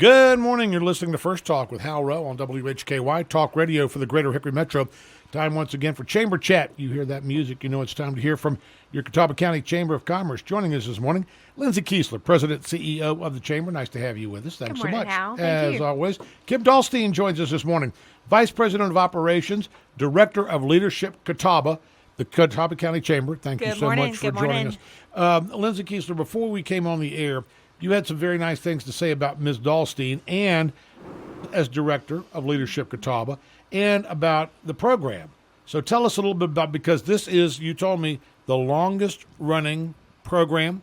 Good morning. You're listening to First Talk with Hal Rowe on WHKY, Talk Radio for the Greater Hickory Metro. Time once again for Chamber Chat. You hear that music, you know it's time to hear from your Catawba County Chamber of Commerce. Joining us this morning, Lindsay Keisler, President CEO of the Chamber. Nice to have you with us. Thanks Good morning, so much. Hal. Thank As you. always, Kim Dahlsten joins us this morning, Vice President of Operations, Director of Leadership Catawba, the Catawba County Chamber. Thank you so much for joining us. Lindsay Keisler, before we came on the air, you had some very nice things to say about Ms. Dahlsten and as Director of Leadership Catawba and about the program. So tell us a little bit about, because this is, you told me, the longest running program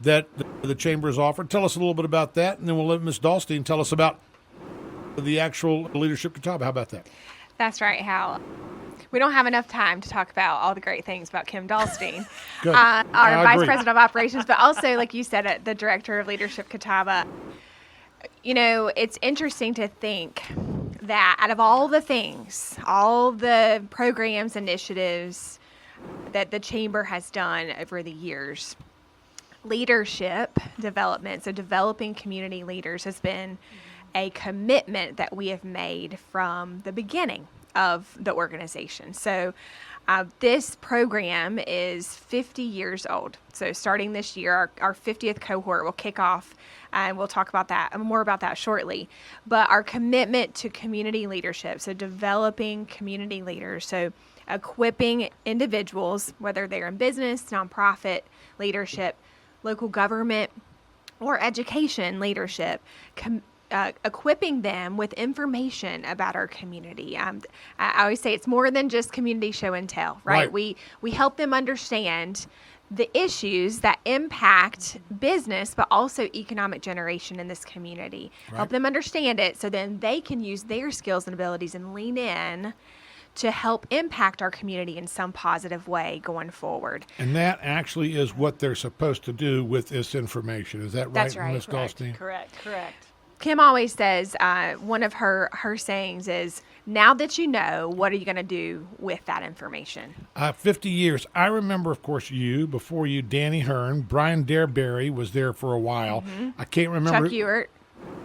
that the Chamber has offered. Tell us a little bit about that, and then we'll let Ms. Dahlsten tell us about the actual Leadership Catawba. How about that? That's right, Hal. We don't have enough time to talk about all the great things about Kim Dahlsten, Good. our I Vice agree. President of Operations, but also, like you said, the Director of Leadership Catawba. You know, it's interesting to think that out of all the things, all the programs, initiatives that the Chamber has done over the years, leadership development, so developing community leaders, has been a commitment that we have made from the beginning of the organization. So this program is 50 years old. So starting this year, our 50th cohort will kick off, and we'll talk about that, more about that shortly. But our commitment to community leadership, so developing community leaders, so equipping individuals, whether they're in business, nonprofit leadership, local government, or education leadership, equipping them with information about our community. I always say it's more than just community show and tell, right? We help them understand the issues that impact business, but also economic generation in this community. Right. Help them understand it so then they can use their skills and abilities and lean in to help impact our community in some positive way going forward. And that actually is what they're supposed to do with this information. Is that right, That's right. Ms. Dahlsten? Correct. Kim always says, one of her sayings is, now that you know, what are you going to do with that information? 50 years. I remember, of course, before you, Danny Hearn, Brian Dareberry was there for a while. I can't remember. Chuck Ewert.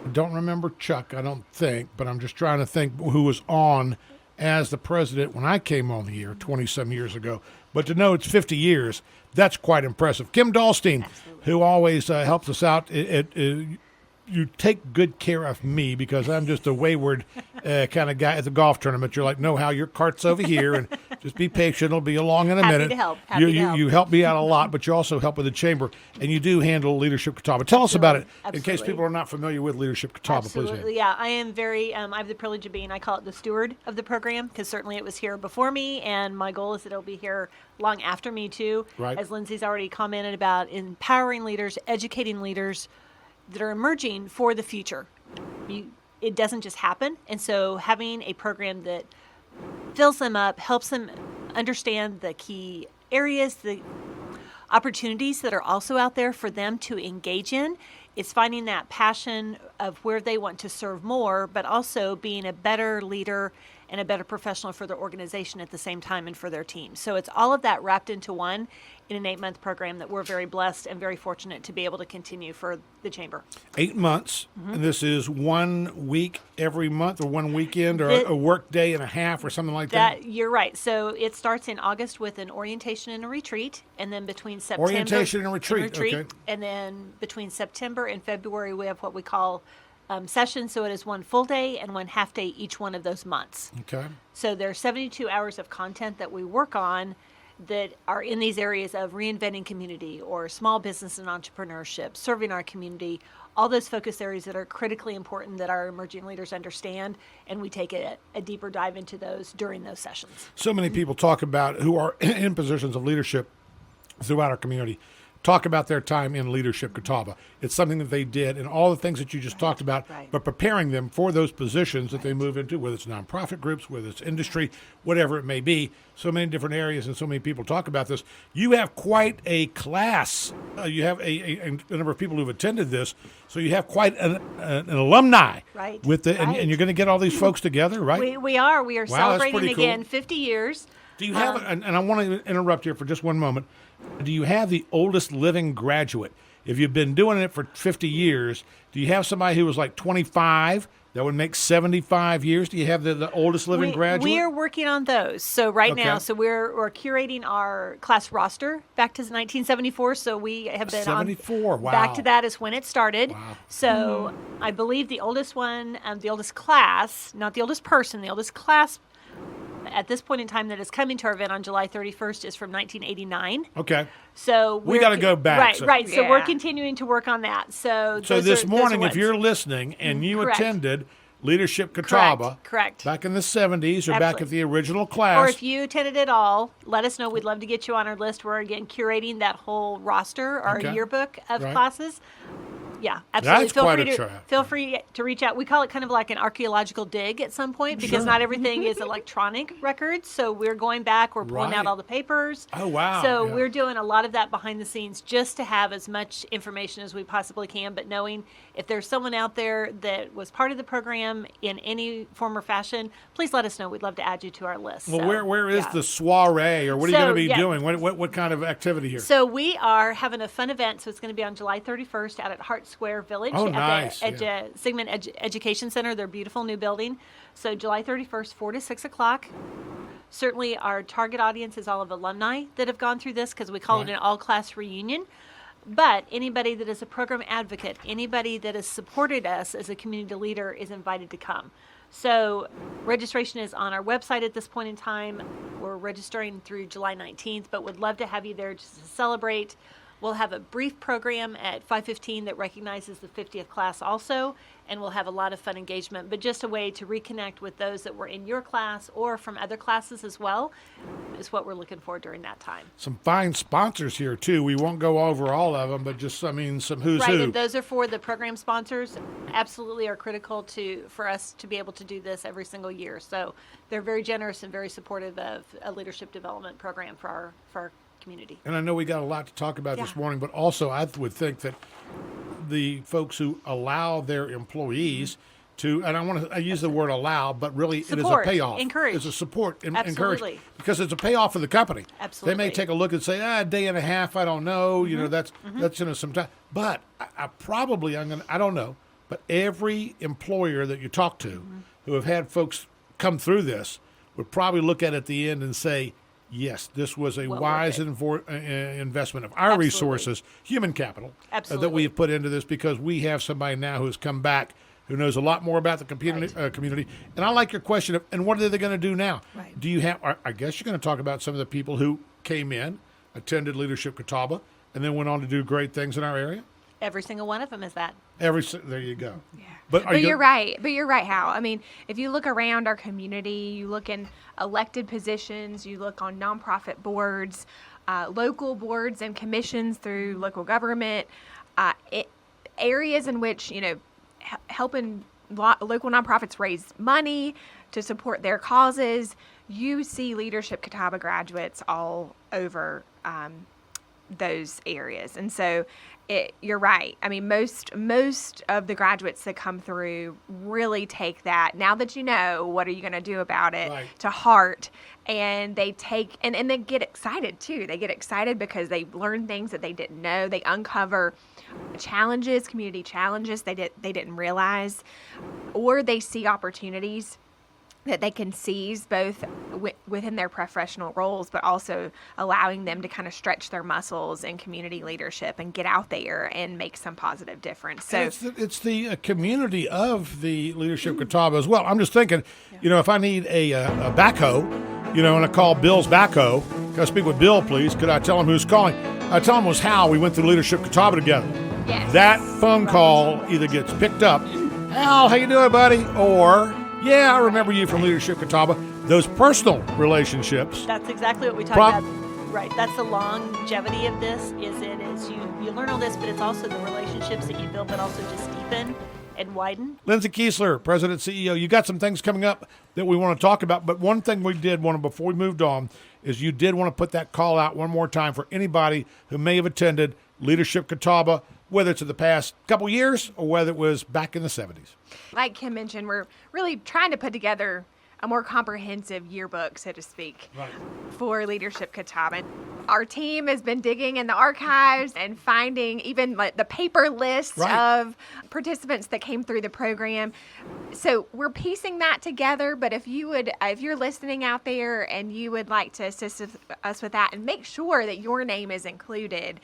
I don't remember Chuck, I don't think, but I'm just trying to think who was on as the president when I came on the air 20-some years ago. But to know it's 50 years, that's quite impressive. Kim Dahlsten, who always helps us out, you take good care of me because I'm just a wayward kind of guy at the golf tournament. You're like, no, Hal, your cart's over here, and just be patient. It'll be along in a Happy minute. to help. You help me out a lot, but you also help with the Chamber, and you do handle Leadership Catawba. Tell us about it in case people are not familiar with Leadership Catawba. Absolutely. Please. Yeah, I am very, I have the privilege of being, I call it the steward of the program, because certainly it was here before me, and my goal is that it'll be here long after me too. Right. As Lindsay's already commented about, empowering leaders, educating leaders that are emerging for the future. It doesn't just happen. And so having a program that fills them up, helps them understand the key areas, the opportunities that are also out there for them to engage in. It's finding that passion of where they want to serve more, but also being a better leader and a better professional for their organization at the same time and for their team. So it's all of that wrapped into one in an 8-month program that we're very blessed and very fortunate to be able to continue for the Chamber. 8 months, and this is 1 week every month, or one weekend, or a work day and a half, or something like that? You're right. So it starts in August with an orientation and a retreat, and then between September... Orientation and retreat, okay. And then between September and February, we have what we call sessions. So it is one full day and one half day each one of those months. Okay. So there are 72 hours of content that we work on that are in these areas of reinventing community or small business and entrepreneurship, serving our community, all those focus areas that are critically important that our emerging leaders understand, and we take a deeper dive into those during those sessions. So many people talk about, who are in positions of leadership throughout our community, talk about their time in Leadership Catawba. It's something that they did, and all the things that you just talked about, but preparing them for those positions that they move into, whether it's nonprofit groups, whether it's industry, whatever it may be. So many different areas, and so many people talk about this. You have quite a class. You have a number of people who've attended this, so you have quite an alumni. Right. With the, and you're going to get all these folks together, right? We are. We are celebrating pretty cool. again 50 years. Do you have, and I want to interrupt here for just one moment. Do you have the oldest living graduate? if you've been doing it for 50 years, do you have somebody who was like 25 that would make 75 years? Do you have the oldest living graduate? We are working on those. So right Okay. now, we're curating our class roster back to 1974. So we have been 74, on wow. back to that is when it started. Wow. So I believe the oldest one, the oldest class, not the oldest person, the oldest class at this point in time that is coming to our event on July 31st is from 1989. Okay. So We gotta go back, Right, so- right. So we're Yeah. continuing to work on that. So So those this are morning, if ones. you're listening and you Correct. attended Leadership Catawba Correct. back in the 70s or back Absolutely. at the original Or class, if you attended it all, let us know. We'd love to get you on our list. We're again curating that whole roster, our Okay. yearbook of Right. classes. Yeah, absolutely. That's quite a trip. Feel free to reach out. We call it kind of like an archaeological dig at some point because Sure. not everything is electronic records. So we're going back. We're pulling Right. out all the papers. Oh, wow. So Yeah. we're doing a lot of that behind the scenes just to have as much information as we possibly can. But knowing if there's someone out there that was part of the program in any form or fashion, please let us know. We'd love to add you to our list. well, So, where is yeah. the soiree, or what are you So, going to be yeah. doing? What kind of activity here? So we are having a fun event. So it's going to be on July 31st out at Hart Square Village Oh, at nice, the Sigmund Education Center, their beautiful new building. So July 31st, 4 to 6 o'clock. Certainly our target audience is all of alumni that have gone through this because we call Right. it an all-class reunion. But anybody that is a program advocate, anybody that has supported us as a community leader is invited to come. So registration is on our website at this point in time. We're registering through July 19th, but would love to have you there just to celebrate. We'll have a brief program at 5:15 that recognizes the 50th class also, and we'll have a lot of fun engagement, but just a way to reconnect with those that were in your class or from other classes as well is what we're looking for during that time. Some fine sponsors here, too. We won't go over all of them, but just, I mean, some who's Right, who. and those are for the program sponsors. Absolutely are critical for us to be able to do this every single year. So they're very generous and very supportive of a leadership development program for our community. And I know we got a lot to talk about this Yeah. morning, but also I would think that the folks who allow their employees to, and I use the word allow, but really it is a Support, payoff. encourage. It's a support and Absolutely. encourage, because it's a payoff for the company. They may Absolutely. take a look and say, a day and a half, I don't know, you know, that's some time. But I probably, I don't know, but every employer that you talk to who have had folks come through this would probably look at it at the end and say, yes, this was a Well wise worth it. investment of our Absolutely. resources, human capital, that Absolutely. we have put into this, because we have somebody now who has come back who knows a lot more about the community. And I like your question of, and what are they going to do now? Right. Do you have, I guess you're going to talk about some of the people who came in, attended Leadership Catawba, and then went on to do great things in our area? Every single one of them is that. There you go. Yeah. But You're right. But you're right, Hal. I mean, if you look around our community, you look in elected positions, you look on nonprofit boards, local boards and commissions through local government, areas in which, helping local nonprofits raise money to support their causes, you see Leadership Catawba graduates all over those areas. And so you're right. I mean, most of the graduates that come through really take that, now that you know, what are you going to do about it, Right. to heart. And they take, and they get excited too. They get excited because they learn things that they didn't know. They uncover challenges, community challenges they didn't realize, or they see opportunities that they can seize both within their professional roles, but also allowing them to kind of stretch their muscles in community leadership and get out there and make some positive difference. So it's the community of the Leadership Catawba as well. I'm just thinking, if I need a backhoe, and I call Bill's backhoe, can I speak with Bill, please? Could I tell him who's calling? I tell him it was Hal. We went through Leadership Catawba together. yes. That phone call either gets picked up, Hal, how you doing, buddy? Or, yeah, I remember you from Leadership Catawba. Those personal relationships. That's exactly what we talk Prob- about. Right. That's the longevity of this. You learn all this, but it's also the relationships that you build, but also just deepen and widen. Lindsay Keisler, President, CEO. You got some things coming up that we want to talk about, but one thing we did want to, before we moved on, is you did want to put that call out one more time for anybody who may have attended Leadership Catawba, whether it's in the past couple years or whether it was back in the 70s. Like Kim mentioned, we're really trying to put together a more comprehensive yearbook, so to speak, Right. for Leadership Catawba. Our team has been digging in the archives and finding even like the paper lists Right. of participants that came through the program. So we're piecing that together. But if you're listening out there and you would like to assist us with that and make sure that your name is included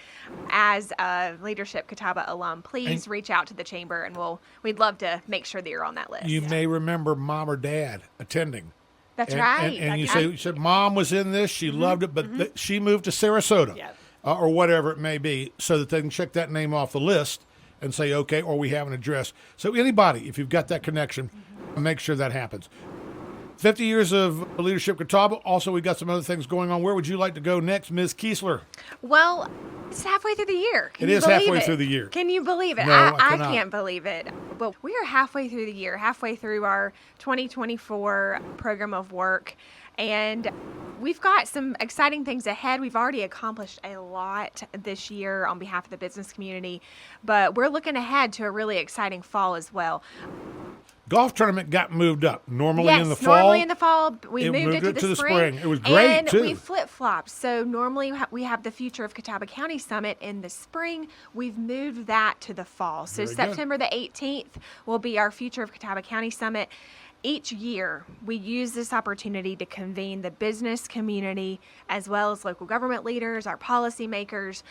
as a Leadership Catawba alum, please reach out to the chamber, and we'd love to make sure that you're on that list. You may remember mom or dad attending. That's And- right. And you said mom was in this, she loved it, but she moved to Sarasota Yep. or whatever it may be, so that they can check that name off the list and say, okay, or we have an address. So anybody, if you've got that connection, make sure that happens. 50 years of Leadership Catawba. Also, we got some other things going on. Where would you like to go next, Ms. Keisler? Well, it's halfway through the year. Can It you is believe halfway it? through the year. Can you believe it? No, I I cannot. can't believe it. But we are halfway through the year, halfway through our 2024 program of work. And we've got some exciting things ahead. We've already accomplished a lot this year on behalf of the business community, but we're looking ahead to a really exciting fall as well. Golf tournament got moved up. Normally Yes, in the fall. normally in the fall, we it moved moved it to it to the the spring. spring. It was great, and too. we flip-flopped. So normally we have the Future of Catawba County Summit in the spring. We've moved that to the fall. So Very good. September the 18th will be our Future of Catawba County Summit. Each year, we use this opportunity to convene the business community as well as local government leaders, our policymakers,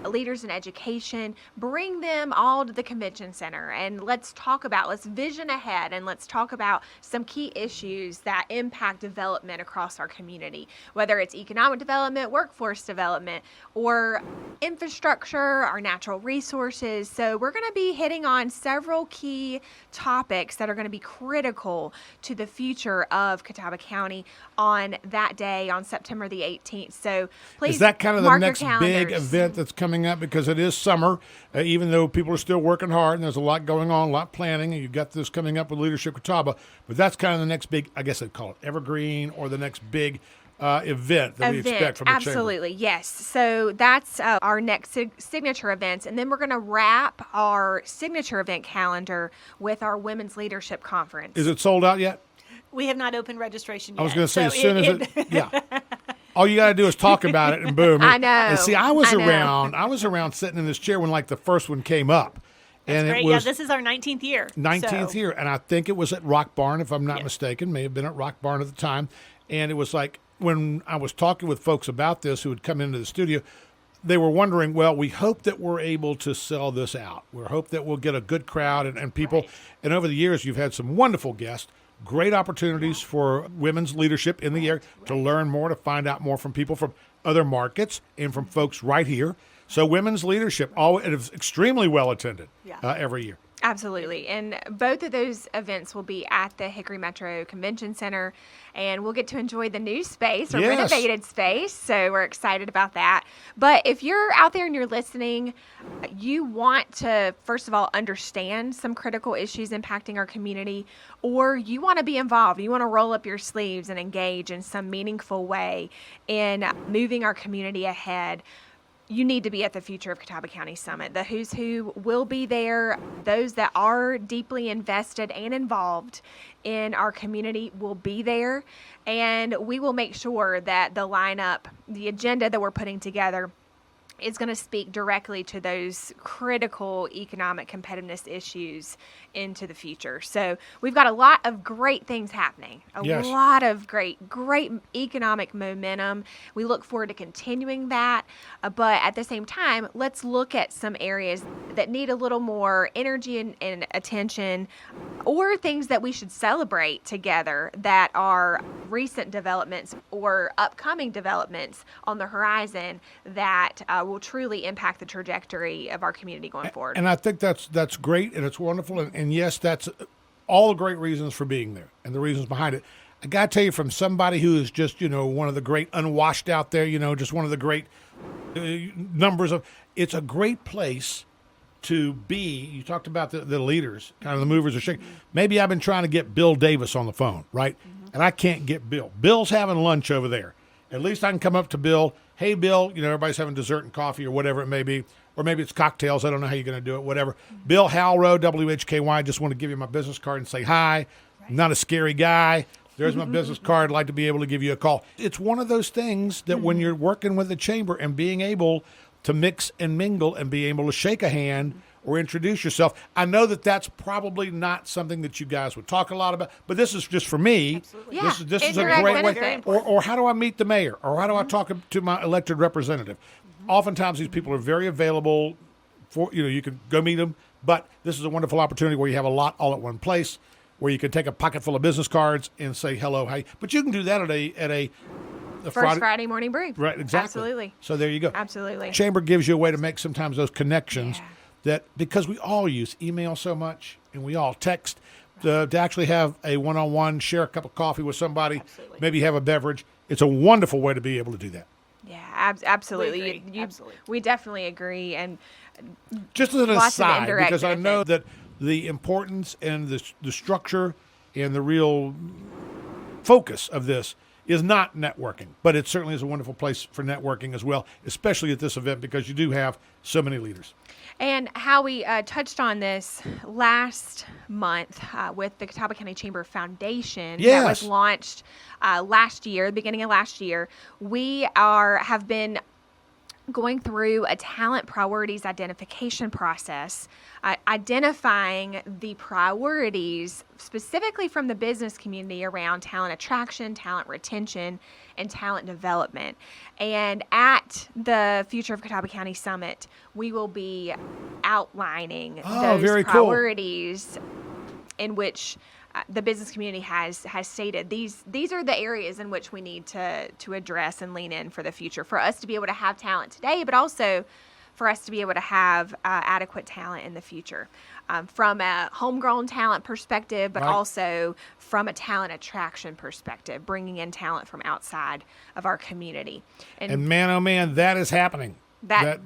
leaders in education, bring them all to the convention center and let's vision ahead and let's talk about some key issues that impact development across our community, whether it's economic development, workforce development, or infrastructure, our natural resources. So we're going to be hitting on several key topics that are going to be critical to the future of Catawba County on that day, on September the 18th. So please Is that kind of the mark your next big calendars. event that's coming up? Because it is summer, even though people are still working hard and there's a lot going on, a lot planning, and you've got this coming up with Leadership Catawba. But that's kind of the next big, I guess they'd call it evergreen, or the next big event that we expect from the chamber. Absolutely, yes. So that's our next signature events. And then we're going to wrap our signature event calendar with our Women's Leadership Conference. Is it sold out yet? We have not opened registration yet. I was going to say, So as soon as it, yeah. All you got to do is talk about it, and boom. I know. And see, I was I know. around sitting in this chair when like the first one came up. And Great. it was Yeah, this is our 19th year. 19th so. year. And I think it was at Rock Barn, if I'm not mistaken. May have been at Rock Barn at the time. And it was like, when I was talking with folks about this who had come into the studio, they were wondering, well, we hope that we're able to sell this out. We hope that we'll get a good crowd and people. Right. And over the years, you've had some wonderful guests, great opportunities for women's leadership in the area to learn more, to find out more from people from other markets and from folks right here. So women's leadership, it is extremely well attended every year. Absolutely. And both of those events will be at the Hickory Metro Convention Center, and we'll get to enjoy the new space or Yes. renovated space. So we're excited about that. But if you're out there and you're listening, you want to, first of all, understand some critical issues impacting our community, or you want to be involved. You want to roll up your sleeves and engage in some meaningful way in moving our community ahead. You need to be at the Future of Catawba County Summit. The who's who will be there. Those that are deeply invested and involved in our community will be there. And we will make sure that the lineup, the agenda that we're putting together, is going to speak directly to those critical economic competitiveness issues into the future. So we've got a lot of great things happening, Yes. lot of great economic momentum. We look forward to continuing that. But at the same time, let's look at some areas that need a little more energy and attention, or things that we should celebrate together that are recent developments or upcoming developments on the horizon that will truly impact the trajectory of our community going forward. And I think that's great, and it's wonderful. And yes, that's all the great reasons for being there and the reasons behind it. I got to tell you, from somebody who is just, one of the great unwashed out there, just one of the great numbers of, it's a great place to be. You talked about the leaders, kind of the movers or shakers. Maybe I've been trying to get Bill Davis on the phone, right? And I can't get Bill. Bill's having lunch over there. At least I can come up to Bill. Hey, Bill, everybody's having dessert and coffee or whatever it may be. Or maybe it's cocktails. I don't know how you're going to do it, whatever. Bill Halrow, WHKY, just want to give you my business card and say hi. I'm not a scary guy. There's my business card. I'd like to be able to give you a call. It's one of those things that when you're working with the chamber and being able to mix and mingle and be able to shake a hand or introduce yourself. I know that that's probably not something that you guys would talk a lot about, but this is just for me. Absolutely. Yeah, This is a indirect great way. benefit. Or how do I meet the mayor? Or how do I talk to my elected representative? Oftentimes these people are very available for, you can go meet them, but this is a wonderful opportunity where you have a lot all at one place, where you can take a pocket full of business cards and say hello, hi. But you can do that at a First Friday morning brew. Right, exactly. Absolutely. So there you go. Absolutely. Chamber gives you a way to make sometimes those connections Yeah. that, because we all use email so much and we all text, to actually have a one-on-one, share a cup of coffee with somebody, Absolutely. maybe have a beverage. It's a wonderful way to be able to do that. Yeah, absolutely. We agree. Absolutely. We definitely agree. And Just as an Lots of aside, indirect because I know that benefits. the importance and the structure and the real focus of this is not networking, but it certainly is a wonderful place for networking as well, especially at this event because you do have so many leaders. And how we touched on this last month with the Catawba County Chamber Foundation that was Yes. launched last year, the beginning of last year. We have been going through a talent priorities identification process, identifying the priorities specifically from the business community around talent attraction, talent retention, and talent development. And at the Future of Catawba County Summit, we will be outlining those very cool. priorities in which the business community has stated these are the areas in which we need to address and lean in for the future, for us to be able to have talent today, but also for us to be able to have adequate talent in the future, from a homegrown talent perspective, but Right. also from a talent attraction perspective, bringing in talent from outside of our community. And man, oh man, that is happening.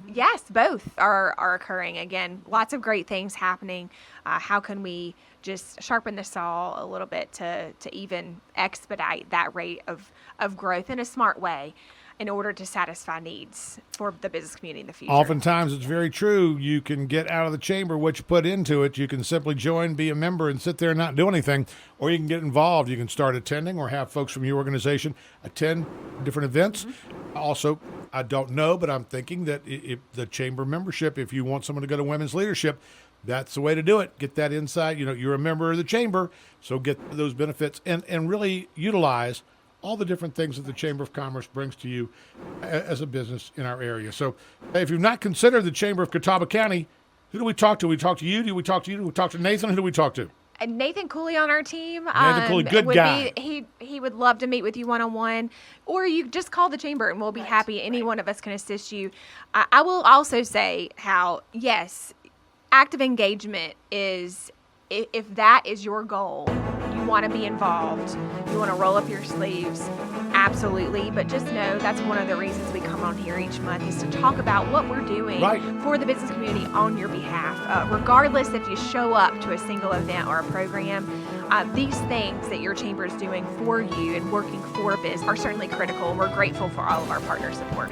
Yes, both are occurring. Again, lots of great things happening. How can we just sharpen the saw a little bit to even expedite that rate of growth in a smart way in order to satisfy needs for the business community in the future? Oftentimes it's very true. You can get out of the chamber what you put into it. You can simply join, be a member, and sit there and not do anything. Or you can get involved. You can start attending or have folks from your organization attend different events. Also, I don't know, but I'm thinking that if the chamber membership, if you want someone to go to women's leadership, that's the way to do it. Get that insight. You're a member of the chamber, so get those benefits and really utilize all the different things that the Chamber of Commerce brings to you as a business in our area. So if you've not considered the Chamber of Catawba County, who do we talk to? We talk to you? Do we talk to you? Do we talk to Nathan? Who do we talk to? And Nathan Cooley on our team. Nathan Cooley, good guy. He would love to meet with you one-on-one, or you just call the chamber and we'll be happy. Any one of us can assist you. I will also say how, yes, active engagement is, if that is your goal, you want to be involved, you want to roll up your sleeves, absolutely. But just know that's one of the reasons we come on here each month, is to talk about what we're doing Right. for the business community on your behalf. Regardless if you show up to a single event or a program, these things that your chamber is doing for you and working for biz are certainly critical, and we're grateful for all of our partner support.